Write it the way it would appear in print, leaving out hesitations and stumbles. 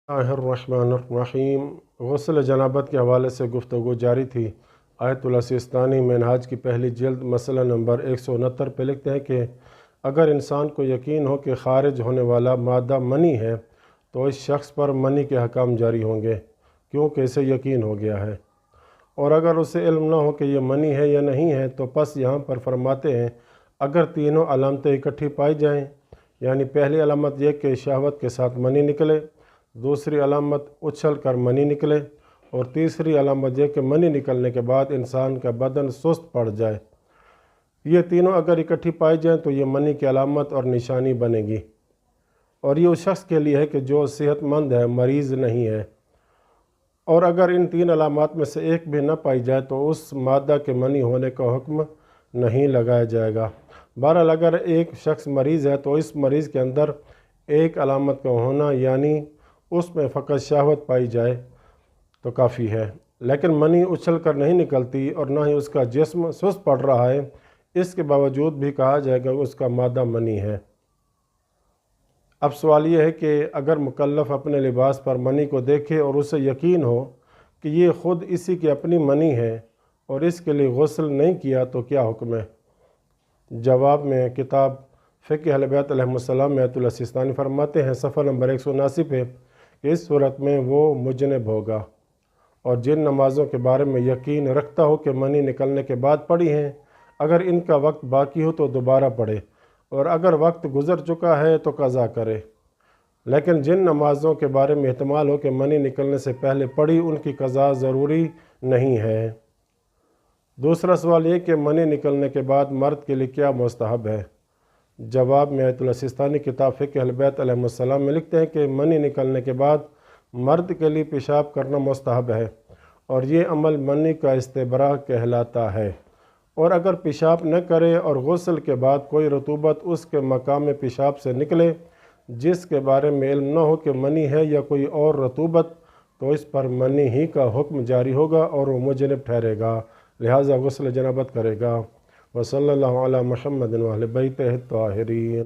الرحمن غسل جنابت کے حوالے سے گفتگو جاری تھی۔ آیت اللہ سیستانی منہاج کی پہلی جلد مسئلہ نمبر 169 پہ لکھتے ہیں کہ اگر انسان کو یقین ہو کہ خارج ہونے والا مادہ منی ہے تو اس شخص پر منی کے حکام جاری ہوں گے کیونکہ اسے یقین ہو گیا ہے، اور اگر اسے علم نہ ہو کہ یہ منی ہے یا نہیں ہے تو پس یہاں پر فرماتے ہیں اگر تینوں علامتیں اکٹھی پائی جائیں، یعنی پہلی علامت یہ کہ شہوت کے ساتھ منی نکلے، دوسری علامت اچھل کر منی نکلے، اور تیسری علامت یہ کہ منی نکلنے کے بعد انسان کا بدن سست پڑ جائے، یہ تینوں اگر اکٹھی پائی جائیں تو یہ منی کی علامت اور نشانی بنے گی، اور یہ اس شخص کے لیے ہے کہ جو صحت مند ہے، مریض نہیں ہے۔ اور اگر ان تین علامات میں سے ایک بھی نہ پائی جائے تو اس مادہ کے منی ہونے کا حکم نہیں لگایا جائے گا۔ بہرحال اگر ایک شخص مریض ہے تو اس مریض کے اندر ایک علامت کا ہونا یعنی اس میں فقط شہوت پائی جائے تو کافی ہے، لیکن منی اچھل کر نہیں نکلتی اور نہ ہی اس کا جسم سست پڑ رہا ہے، اس کے باوجود بھی کہا جائے گا کہ اس کا مادہ منی ہے۔ اب سوال یہ ہے کہ اگر مکلف اپنے لباس پر منی کو دیکھے اور اسے یقین ہو کہ یہ خود اسی کی اپنی منی ہے اور اس کے لیے غسل نہیں کیا تو کیا حکم ہے؟ جواب میں کتاب فقہ اہل بیت علیہم السلام میں آیت اللہ سیستانی فرماتے ہیں صفحہ نمبر 179 پہ کہ اس صورت میں وہ مجنب ہوگا، اور جن نمازوں کے بارے میں یقین رکھتا ہو کہ منی نکلنے کے بعد پڑھی ہیں، اگر ان کا وقت باقی ہو تو دوبارہ پڑھے، اور اگر وقت گزر چکا ہے تو قضا کرے، لیکن جن نمازوں کے بارے میں احتمال ہو کہ منی نکلنے سے پہلے پڑھی ان کی قضا ضروری نہیں ہے۔ دوسرا سوال یہ کہ منی نکلنے کے بعد مرد کے لیے کیا مستحب ہے؟ جواب میں آیت اللہ سیستانی کتاب فقہ اہل بیت علیہم السلام میں لکھتے ہیں کہ منی نکلنے کے بعد مرد کے لیے پیشاب کرنا مستحب ہے، اور یہ عمل منی کا استبراء کہلاتا ہے، اور اگر پیشاب نہ کرے اور غسل کے بعد کوئی رطوبت اس کے مقام پیشاب سے نکلے جس کے بارے میں علم نہ ہو کہ منی ہے یا کوئی اور رطوبت، تو اس پر منی ہی کا حکم جاری ہوگا اور وہ مجنب ٹھہرے گا، لہٰذا غسل جنابت کرے گا۔ وصلی اللہ علی محمد و اہل بیتہ الطاہرین۔